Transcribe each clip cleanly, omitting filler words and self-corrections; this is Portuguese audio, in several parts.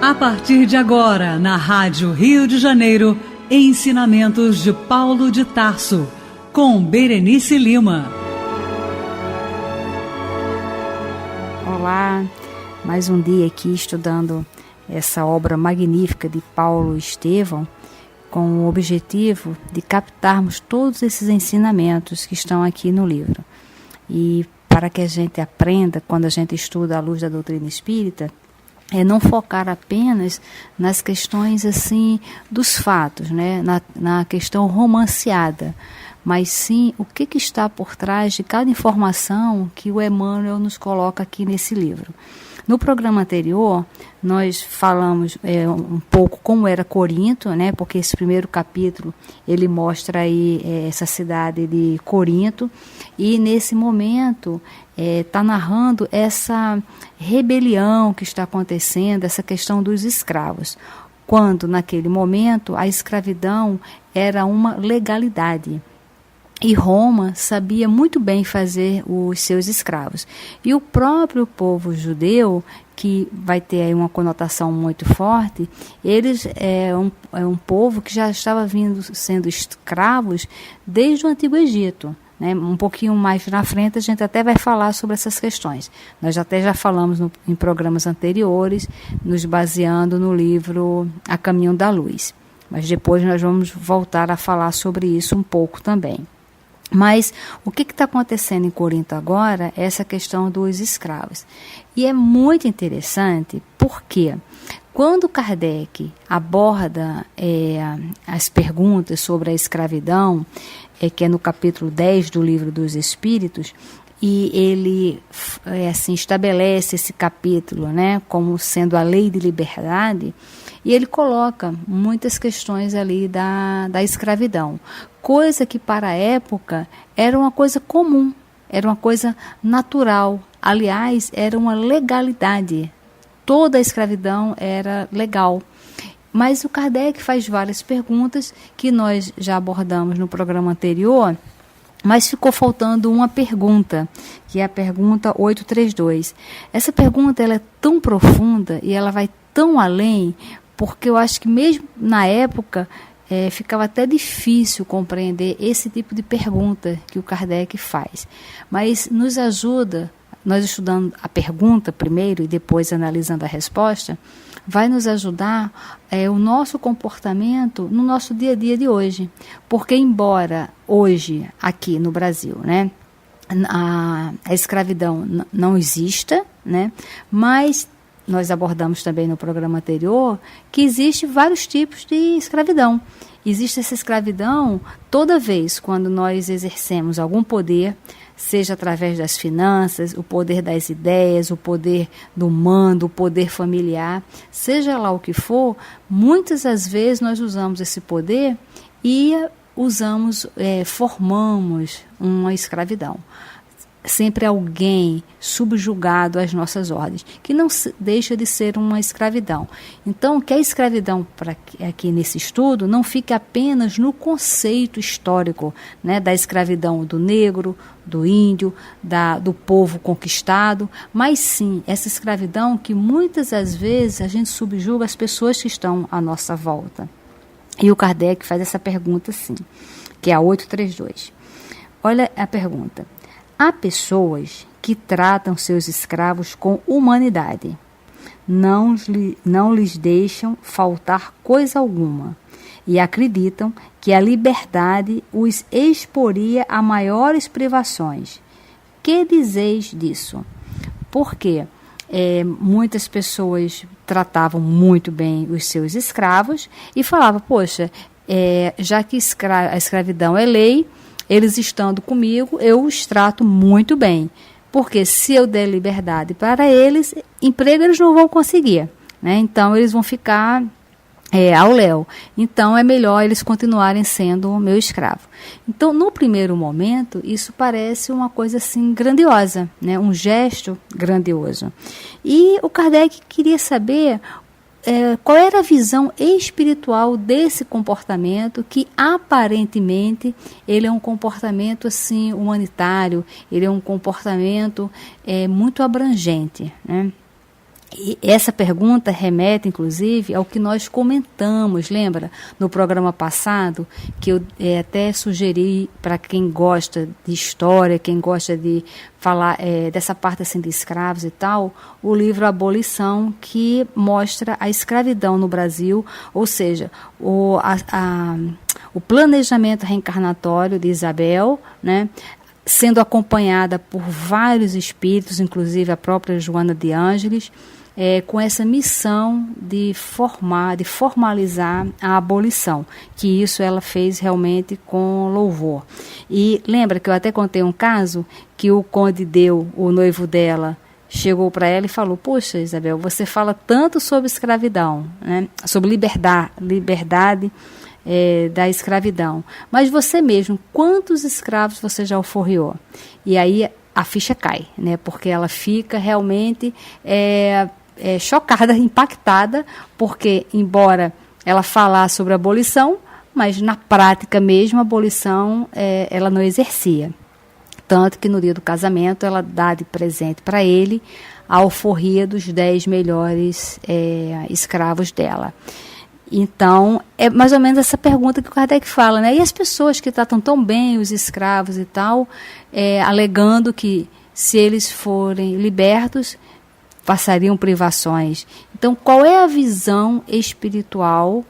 A partir de agora, na Rádio Rio de Janeiro, Ensinamentos de Paulo de Tarso, com Berenice Lima. Olá, mais um dia aqui estudando essa obra magnífica de Paulo Estevão, com o objetivo de captarmos todos esses ensinamentos que estão aqui no livro. E para que a gente aprenda, quando a gente estuda à luz da doutrina espírita, é não focar apenas nas questões assim dos fatos, né? na questão romanceada, mas sim o que está por trás de cada informação que o Emmanuel nos coloca aqui nesse livro. No programa anterior, nós falamos um pouco como era Corinto, né? Porque esse primeiro capítulo ele mostra aí essa cidade de Corinto, e nesse momento está narrando essa rebelião que está acontecendo, essa questão dos escravos, quando naquele momento a escravidão era uma legalidade. E Roma sabia muito bem fazer os seus escravos. E o próprio povo judeu, que vai ter aí uma conotação muito forte, eles é um povo que já estava sendo escravos desde o Antigo Egito. Né? Um pouquinho mais na frente a gente até vai falar sobre essas questões. Nós até já falamos em programas anteriores, nos baseando no livro A Caminho da Luz. Mas depois nós vamos voltar a falar sobre isso um pouco também. Mas o que está acontecendo em Corinto agora é essa questão dos escravos. E é muito interessante porque quando Kardec aborda as perguntas sobre a escravidão, que é no capítulo 10 do Livro dos Espíritos, e ele assim, estabelece esse capítulo, né, como sendo a lei de liberdade, e ele coloca muitas questões ali da escravidão, coisa que para a época era uma coisa comum, era uma coisa natural, aliás, era uma legalidade, toda a escravidão era legal. Mas o Kardec faz várias perguntas que nós já abordamos no programa anterior, mas ficou faltando uma pergunta, que é a pergunta 832. Essa pergunta ela é tão profunda e ela vai tão além, porque eu acho que mesmo na época ficava até difícil compreender esse tipo de pergunta que o Kardec faz. Mas nos ajuda, nós estudando a pergunta primeiro e depois analisando a resposta, vai nos ajudar o nosso comportamento no nosso dia a dia de hoje. Porque embora hoje, aqui no Brasil, né, a escravidão não exista, né, mas nós abordamos também no programa anterior que existe vários tipos de escravidão. Existe essa escravidão toda vez quando nós exercemos algum poder, seja através das finanças, o poder das ideias, o poder do mando, o poder familiar, seja lá o que for, muitas das vezes nós usamos esse poder e formamos uma escravidão. Sempre alguém subjugado às nossas ordens, que não deixa de ser uma escravidão. Então, que a escravidão, aqui nesse estudo, não fique apenas no conceito histórico, né, da escravidão do negro, do índio, do povo conquistado, mas sim essa escravidão que muitas das vezes a gente subjuga as pessoas que estão à nossa volta. E o Kardec faz essa pergunta assim, que é a 832. Olha a pergunta. Há pessoas que tratam seus escravos com humanidade, não lhes deixam faltar coisa alguma e acreditam que a liberdade os exporia a maiores privações. Que dizeis disso? Porque muitas pessoas tratavam muito bem os seus escravos e falavam, poxa, já que a escravidão é lei, eles estando comigo, eu os trato muito bem. Porque se eu der liberdade para eles, emprego eles não vão conseguir. Né? Então, eles vão ficar ao léu. Então, é melhor eles continuarem sendo o meu escravo. Então, no primeiro momento, isso parece uma coisa assim grandiosa, né? Um gesto grandioso. E o Kardec queria saber qual era a visão espiritual desse comportamento, que aparentemente ele é um comportamento assim humanitário, ele é um comportamento muito abrangente, né? E essa pergunta remete, inclusive, ao que nós comentamos, lembra? No programa passado, que eu até sugeri para quem gosta de história, quem gosta de falar dessa parte assim de escravos e tal, o livro Abolição, que mostra a escravidão no Brasil, ou seja, o planejamento reencarnatório de Isabel, né? Sendo acompanhada por vários espíritos, inclusive a própria Joana de Ângeles, com essa missão de formalizar a abolição, que isso ela fez realmente com louvor. E lembra que eu até contei um caso que o Conde Deu, o noivo dela, chegou para ela e falou: poxa, Isabel, você fala tanto sobre escravidão, né? Sobre liberdade da escravidão, mas você mesmo, quantos escravos você já alforriou? E aí a ficha cai, né? Porque ela fica realmente chocada, impactada, porque embora ela falasse sobre a abolição, mas na prática mesmo a abolição ela não exercia. Tanto que no dia do casamento ela dá de presente para ele a alforria dos 10 melhores escravos dela. Então, é mais ou menos essa pergunta que o Kardec fala, né? E as pessoas que tratam tão bem os escravos e tal, alegando que se eles forem libertos, passariam privações. Então, qual é a visão espiritual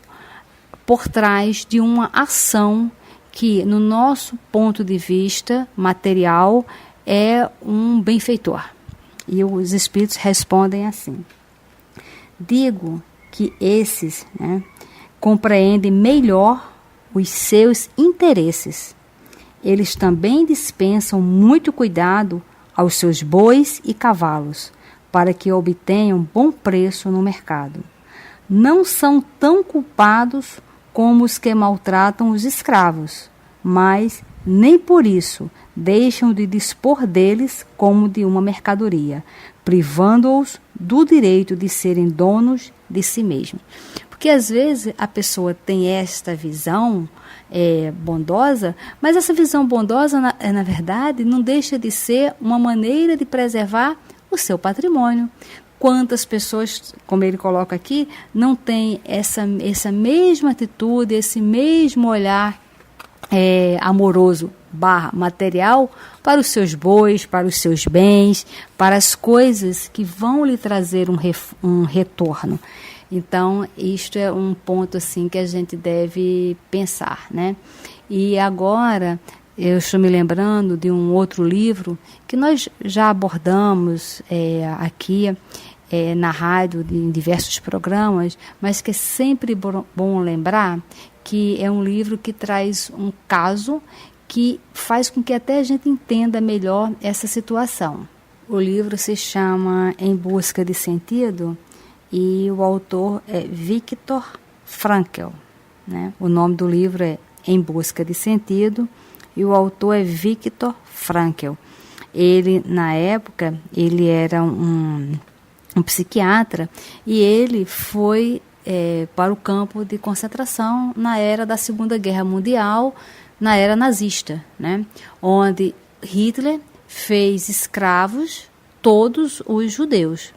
por trás de uma ação que, no nosso ponto de vista material, é um benfeitor? E os espíritos respondem assim: digo que esses, né, compreendem melhor os seus interesses. Eles também dispensam muito cuidado aos seus bois e cavalos, para que obtenham bom preço no mercado. Não são tão culpados como os que maltratam os escravos, mas nem por isso deixam de dispor deles como de uma mercadoria, privando-os do direito de serem donos de si mesmos. Porque às vezes a pessoa tem esta visão bondosa, mas essa visão bondosa, na verdade, não deixa de ser uma maneira de preservar o seu patrimônio. Quantas pessoas, como ele coloca aqui, não têm essa mesma atitude, esse mesmo olhar amoroso / material para os seus bois, para os seus bens, para as coisas que vão lhe trazer um retorno. Então, isto é um ponto assim que a gente deve pensar, né? E agora, eu estou me lembrando de um outro livro que nós já abordamos aqui na rádio, em diversos programas, mas que é sempre bom lembrar que é um livro que traz um caso que faz com que até a gente entenda melhor essa situação. O livro se chama Em Busca de Sentido e o autor é Viktor Frankl, né? O nome do livro é Em Busca de Sentido e o autor é Viktor Frankl. Ele, na época, ele era um psiquiatra e ele foi para o campo de concentração na era da Segunda Guerra Mundial, na era nazista, né? Onde Hitler fez escravos todos os judeus.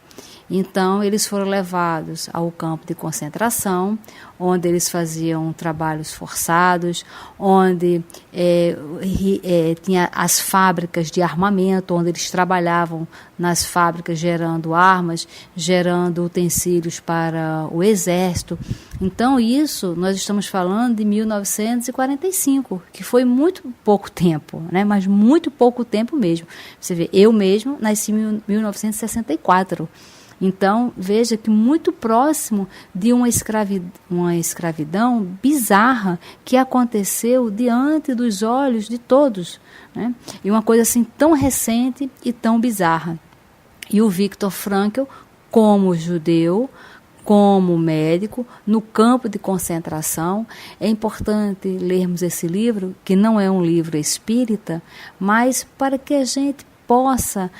Então, eles foram levados ao campo de concentração, onde eles faziam trabalhos forçados, onde tinha as fábricas de armamento, onde eles trabalhavam nas fábricas gerando armas, gerando utensílios para o exército. Então, isso nós estamos falando de 1945, que foi muito pouco tempo, né? Mas muito pouco tempo mesmo. Você vê, eu mesmo nasci em 1964. Então, veja que muito próximo de uma escravidão bizarra que aconteceu diante dos olhos de todos, né? E uma coisa assim tão recente e tão bizarra. E o Viktor Frankl, como judeu, como médico, no campo de concentração, é importante lermos esse livro, que não é um livro espírita, mas para que a gente possa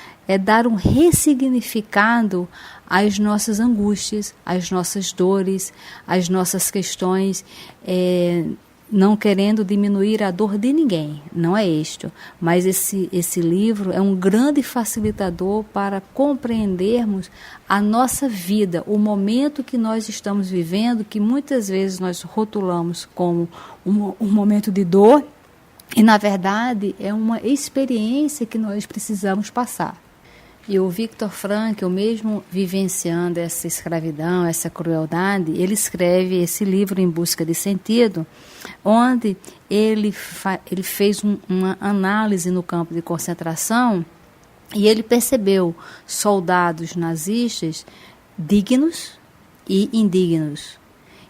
dar um ressignificado às nossas angústias, às nossas dores, às nossas questões não querendo diminuir a dor de ninguém, não é isto, mas esse livro é um grande facilitador para compreendermos a nossa vida, o momento que nós estamos vivendo, que muitas vezes nós rotulamos como um momento de dor, e na verdade é uma experiência que nós precisamos passar. E o Viktor Frankl, mesmo vivenciando essa escravidão, essa crueldade, ele escreve esse livro Em Busca de Sentido, onde ele fez uma análise no campo de concentração e ele percebeu soldados nazistas dignos e indignos,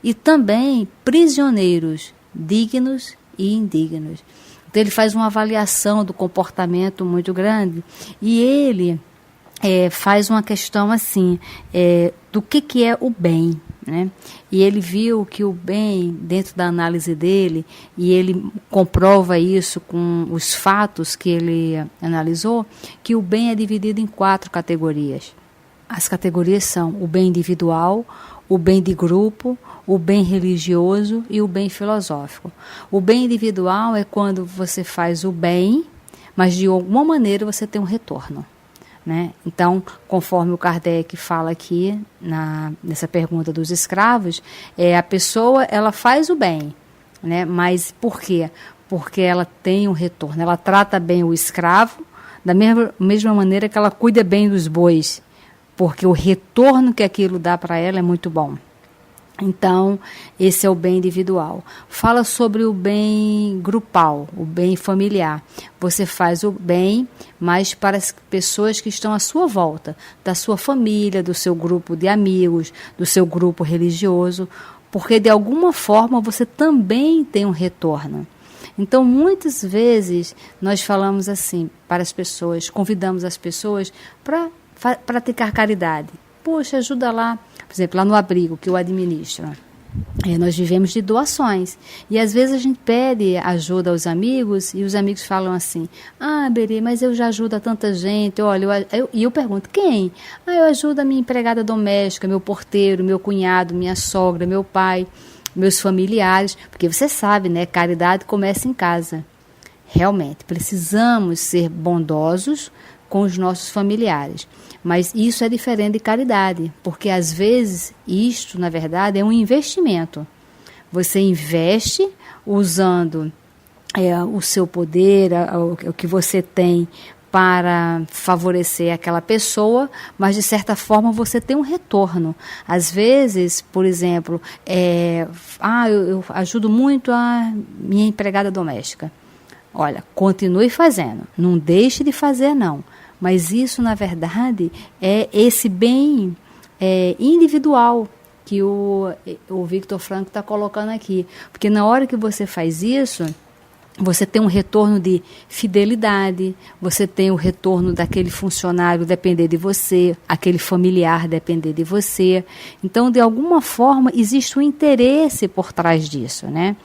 e também prisioneiros dignos e indignos. Então ele faz uma avaliação do comportamento muito grande e ele faz uma questão assim, do que é o bem, né? E ele viu que o bem, dentro da análise dele, e ele comprova isso com os fatos que ele analisou, que o bem é dividido em 4 categorias. As categorias são o bem individual, o bem de grupo, o bem religioso e o bem filosófico. O bem individual é quando você faz o bem, mas de alguma maneira você tem um retorno, né? Então, conforme o Kardec fala aqui nessa pergunta dos escravos, a pessoa ela faz o bem, né? Mas por quê? Porque ela tem um retorno, ela trata bem o escravo da mesma maneira que ela cuida bem dos bois, porque o retorno que aquilo dá para ela é muito bom. Então, esse é o bem individual. Fala sobre o bem grupal, o bem familiar. Você faz o bem, mas para as pessoas que estão à sua volta, da sua família, do seu grupo de amigos, do seu grupo religioso, porque de alguma forma você também tem um retorno. Então, muitas vezes, nós falamos assim para as pessoas, convidamos as pessoas para praticar caridade. Poxa, ajuda lá. Por exemplo, lá no abrigo que eu administro, nós vivemos de doações. E às vezes a gente pede ajuda aos amigos e os amigos falam assim: ah, Beri, mas eu já ajudo a tanta gente. Olha, e eu pergunto, quem? Ah, eu ajudo a minha empregada doméstica, meu porteiro, meu cunhado, minha sogra, meu pai, meus familiares. Porque você sabe, né? Caridade começa em casa. Realmente, precisamos ser bondosos com os nossos familiares. Mas isso é diferente de caridade, porque às vezes isto, na verdade, é um investimento. Você investe usando o seu poder, o que você tem para favorecer aquela pessoa, mas de certa forma você tem um retorno. Às vezes, por exemplo, eu ajudo muito a minha empregada doméstica. Olha, continue fazendo, não deixe de fazer não. Mas isso, na verdade, é esse bem individual que o Viktor Frankl está colocando aqui. Porque na hora que você faz isso, você tem um retorno de fidelidade, você tem o retorno daquele funcionário depender de você, aquele familiar depender de você. Então, de alguma forma, existe um interesse por trás disso, né?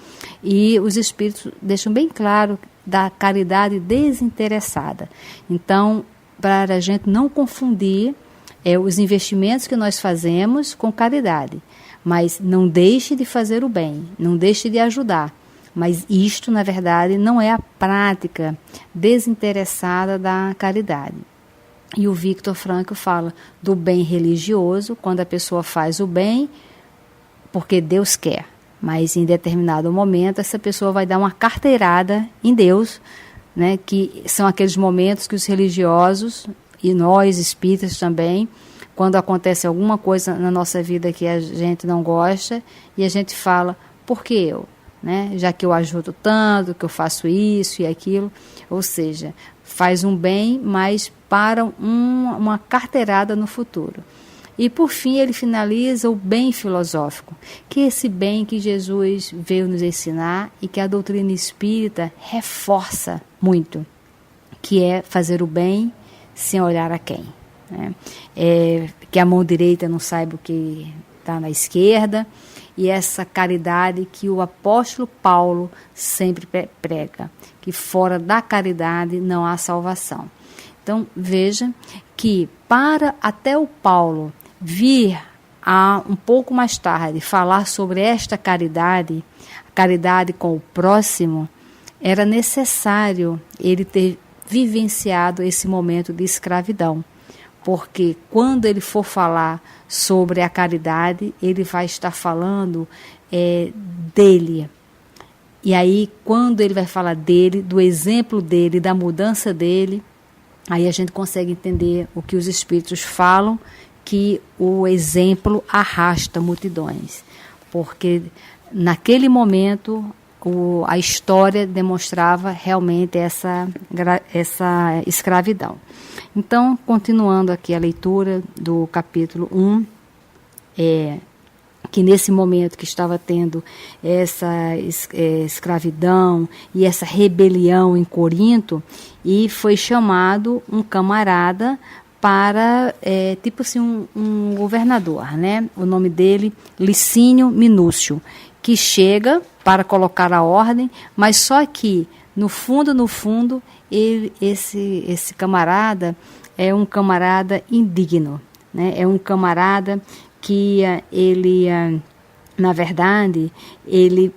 E os espíritos deixam bem claro da caridade desinteressada. Então, para a gente não confundir os investimentos que nós fazemos com caridade. Mas não deixe de fazer o bem, não deixe de ajudar. Mas isto, na verdade, não é a prática desinteressada da caridade. E o Viktor Frankl fala do bem religioso, quando a pessoa faz o bem porque Deus quer. Mas em determinado momento, essa pessoa vai dar uma carteirada em Deus, né, que são aqueles momentos que os religiosos, e nós espíritas também, quando acontece alguma coisa na nossa vida que a gente não gosta, e a gente fala, por que eu? Né? Já que eu ajudo tanto, que eu faço isso e aquilo, ou seja, faz um bem, mas para uma carteirada no futuro. E por fim ele finaliza o bem filosófico, que é esse bem que Jesus veio nos ensinar e que a doutrina espírita reforça muito, que é fazer o bem sem olhar a quem. Né? Que a mão direita não saiba o que está na esquerda, e essa caridade que o apóstolo Paulo sempre prega, que fora da caridade não há salvação. Então veja que para até o Paulo vir a um pouco mais tarde falar sobre esta caridade, caridade com o próximo, era necessário ele ter vivenciado esse momento de escravidão. Porque quando ele for falar sobre a caridade, ele vai estar falando dele. E aí, quando ele vai falar dele, do exemplo dele, da mudança dele, aí a gente consegue entender o que os espíritos falam, que o exemplo arrasta multidões. Porque naquele momento a história demonstrava realmente essa escravidão. Então, continuando aqui a leitura do capítulo 1, que nesse momento que estava tendo essa escravidão e essa rebelião em Corinto, e foi chamado um camarada para, tipo assim, um governador, né? O nome dele, Licínio Minúcio, que chega para colocar a ordem, mas só que, no fundo, esse camarada é um camarada indigno, né? É um camarada que ele, na verdade, ele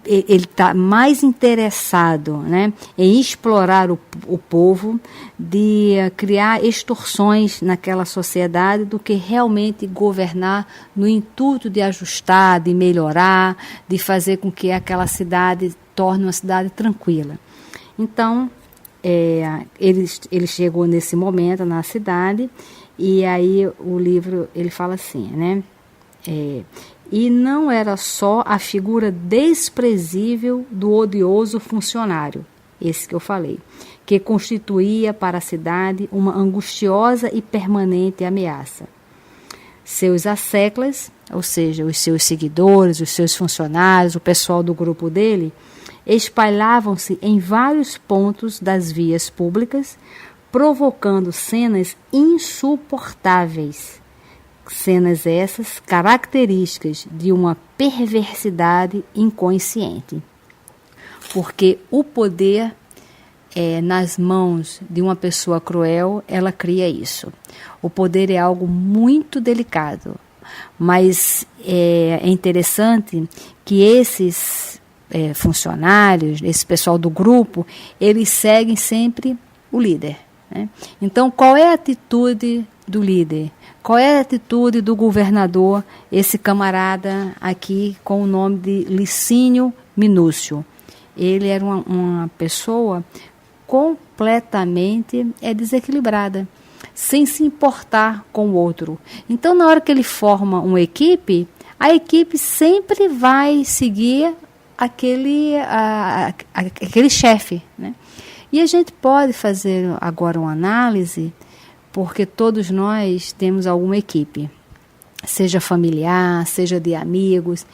está mais interessado, né, em explorar o povo, de criar extorsões naquela sociedade, do que realmente governar no intuito de ajustar, de melhorar, de fazer com que aquela cidade torne uma cidade tranquila. Então, ele chegou nesse momento na cidade, e aí o livro ele fala assim, né? E não era só a figura desprezível do odioso funcionário, esse que eu falei, que constituía para a cidade uma angustiosa e permanente ameaça. Seus asseclas, ou seja, os seus seguidores, os seus funcionários, o pessoal do grupo dele, espalhavam-se em vários pontos das vias públicas, provocando cenas insuportáveis. Cenas essas características de uma perversidade inconsciente. Porque o poder nas mãos de uma pessoa cruel, ela cria isso. O poder é algo muito delicado, mas é interessante que esses funcionários, esse pessoal do grupo, eles seguem sempre o líder, né? Então, qual é a atitude do líder? Qual é a atitude do governador, esse camarada aqui com o nome de Licínio Minúcio? Ele era uma pessoa completamente desequilibrada, sem se importar com o outro. Então, na hora que ele forma uma equipe, a equipe sempre vai seguir aquele chefe, né? E a gente pode fazer agora uma análise, porque todos nós temos alguma equipe, seja familiar, seja de amigos,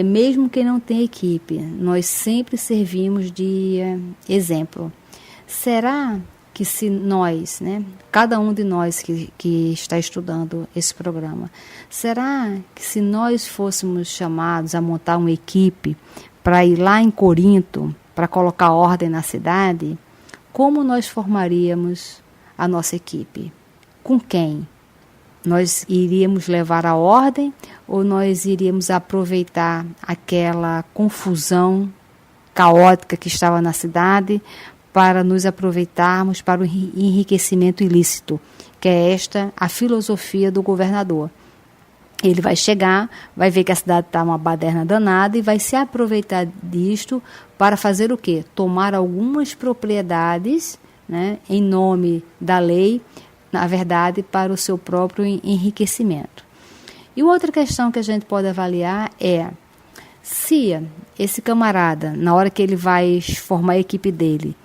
mesmo que não tenha equipe, nós sempre servimos de exemplo. Será que se nós, né, cada um de nós que está estudando esse programa, será que se nós fôssemos chamados a montar uma equipe para ir lá em Corinto, para colocar ordem na cidade, como nós formaríamos a nossa equipe? Com quem? Nós iríamos levar a ordem ou nós iríamos aproveitar aquela confusão caótica que estava na cidade para nos aproveitarmos para o enriquecimento ilícito, que é esta a filosofia do governador. Ele vai chegar, vai ver que a cidade está uma baderna danada e vai se aproveitar disto para fazer o quê? Tomar algumas propriedades, né, em nome da lei, na verdade, para o seu próprio enriquecimento. E outra questão que a gente pode avaliar é se esse camarada, na hora que ele vai formar a equipe dele,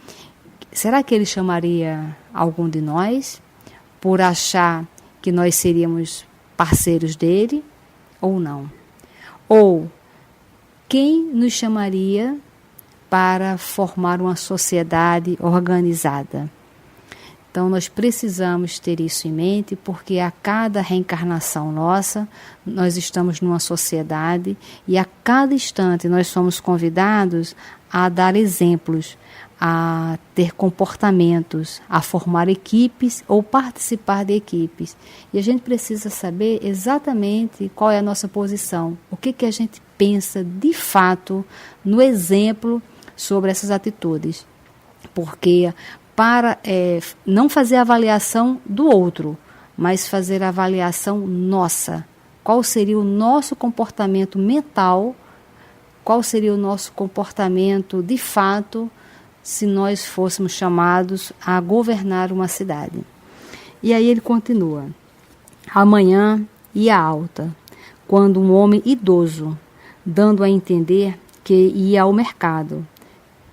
será que ele chamaria algum de nós por achar que nós seríamos parceiros dele ou não? Ou quem nos chamaria para formar uma sociedade organizada? Então, nós precisamos ter isso em mente, porque a cada reencarnação nossa, nós estamos numa sociedade e a cada instante nós somos convidados a dar exemplos a ter comportamentos, a formar equipes ou participar de equipes. E a gente precisa saber exatamente qual é a nossa posição, o que a gente pensa de fato no exemplo sobre essas atitudes. Porque para não fazer a avaliação do outro, mas fazer a avaliação nossa. Qual seria o nosso comportamento mental, qual seria o nosso comportamento de fato se nós fôssemos chamados a governar uma cidade. E aí ele continua. Amanhã ia alta, quando um homem idoso, dando a entender que ia ao mercado.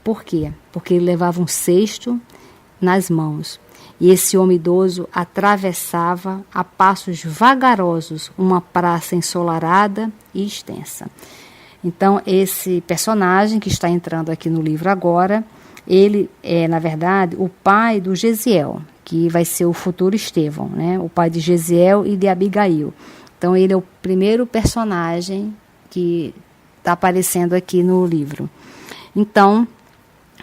Por quê? Porque ele levava um cesto nas mãos. E esse homem idoso atravessava a passos vagarosos uma praça ensolarada e extensa. Então, esse personagem que está entrando aqui no livro agora, ele é, na verdade, o pai do Gesiel, que vai ser o futuro Estevão, né? O pai de Gesiel e de Abigail. Então, ele é o primeiro personagem que está aparecendo aqui no livro. Então,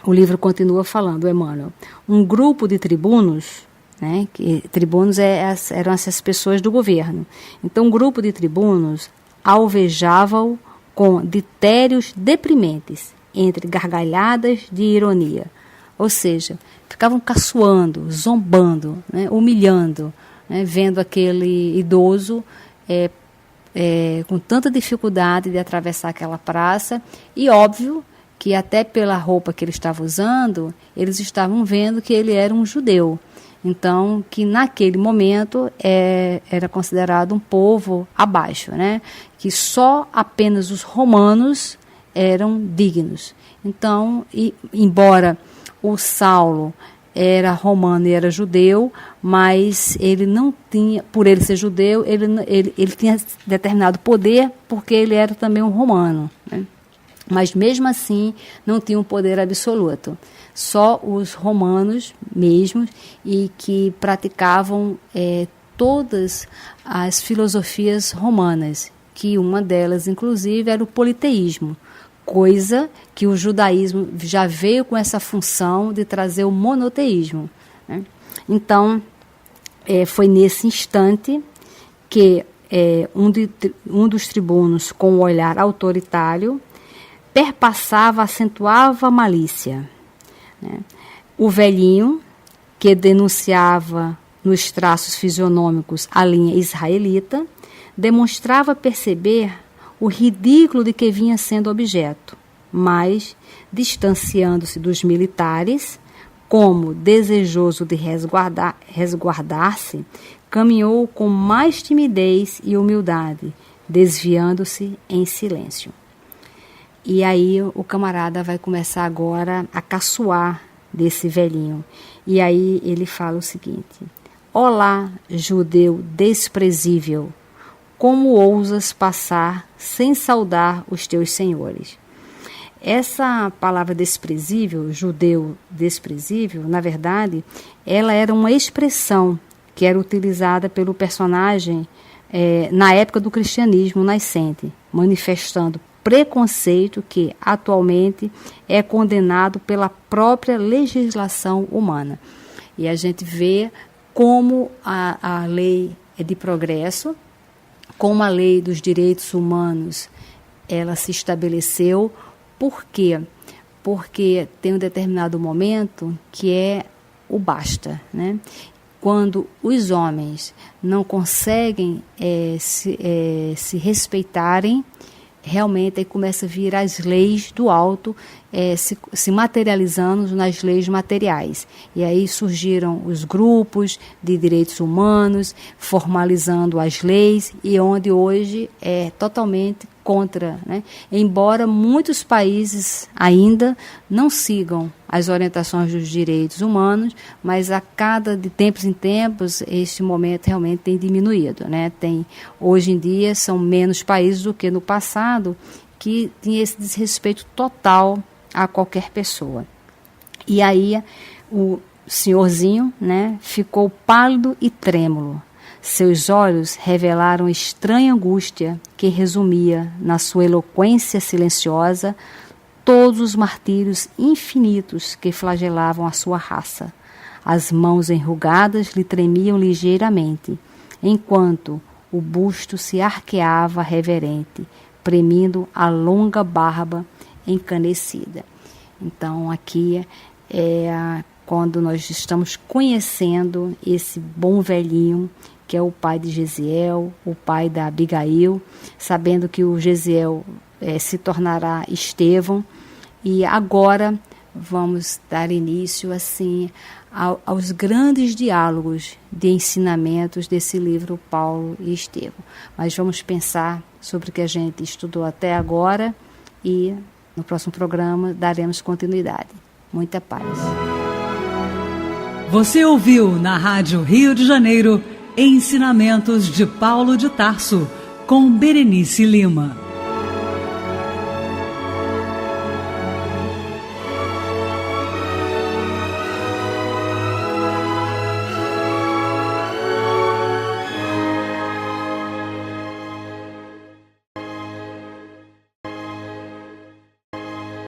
o livro continua falando, Emmanuel, um grupo de tribunos, né, que tribunos eram essas pessoas do governo. Então, um grupo de tribunos alvejava-o com ditérios deprimentes, entre gargalhadas de ironia. Ou seja, ficavam caçoando, zombando, né, humilhando, né, vendo aquele idoso com tanta dificuldade de atravessar aquela praça. E óbvio que até pela roupa que ele estava usando, eles estavam vendo que ele era um judeu. Então, que naquele momento era considerado um povo abaixo, né? Que só apenas os romanos eram dignos. Então, embora o Saulo era romano e era judeu, mas ele não tinha, por ele ser judeu, ele tinha determinado poder porque ele era também um romano, né? Mas mesmo assim não tinha um poder absoluto. Só os romanos mesmos e que praticavam todas as filosofias romanas, que uma delas, inclusive, era o politeísmo, coisa que o judaísmo já veio com essa função de trazer o monoteísmo, né? Então, foi nesse instante que um dos tribunos, com o olhar autoritário, perpassava, acentuava a malícia, né? O velhinho, que denunciava nos traços fisionômicos a linha israelita, demonstrava perceber o ridículo de que vinha sendo objeto, mas, distanciando-se dos militares, como desejoso de resguardar-se, caminhou com mais timidez e humildade, desviando-se em silêncio. E aí o camarada vai começar agora a caçoar desse velhinho. E aí ele fala o seguinte: olá, judeu desprezível, como ousas passar sem saudar os teus senhores? Essa palavra desprezível, judeu desprezível, na verdade, ela era uma expressão que era utilizada pelo personagem na época do cristianismo nascente, manifestando preconceito que atualmente é condenado pela própria legislação humana. E a gente vê como a lei é de progresso, como a lei dos direitos humanos ela se estabeleceu. Por quê? Porque tem um determinado momento que é o basta, né? Quando os homens não conseguem se respeitarem, realmente aí começa a vir as leis do alto, se materializando nas leis materiais. E aí surgiram os grupos de direitos humanos, formalizando as leis, e onde hoje é totalmente contra, né? Embora muitos países ainda não sigam as orientações dos direitos humanos, mas de tempos em tempos este momento realmente tem diminuído, né? Hoje em dia são menos países do que no passado que tinha esse desrespeito total a qualquer pessoa. E aí o senhorzinho, né, ficou pálido e trêmulo. Seus olhos revelaram estranha angústia que resumia, na sua eloquência silenciosa, todos os martírios infinitos que flagelavam a sua raça. As mãos enrugadas lhe tremiam ligeiramente, enquanto o busto se arqueava reverente, premindo a longa barba encanecida. Então, aqui é quando nós estamos conhecendo esse bom velhinho, que é o pai de Gesiel, o pai da Abigail, sabendo que o Gesiel se tornará Estevão. E agora vamos dar início assim aos grandes diálogos de ensinamentos desse livro Paulo e Estevão. Mas vamos pensar sobre o que a gente estudou até agora e no próximo programa daremos continuidade. Muita paz. Você ouviu na Rádio Rio de Janeiro Ensinamentos de Paulo de Tarso, com Berenice Lima.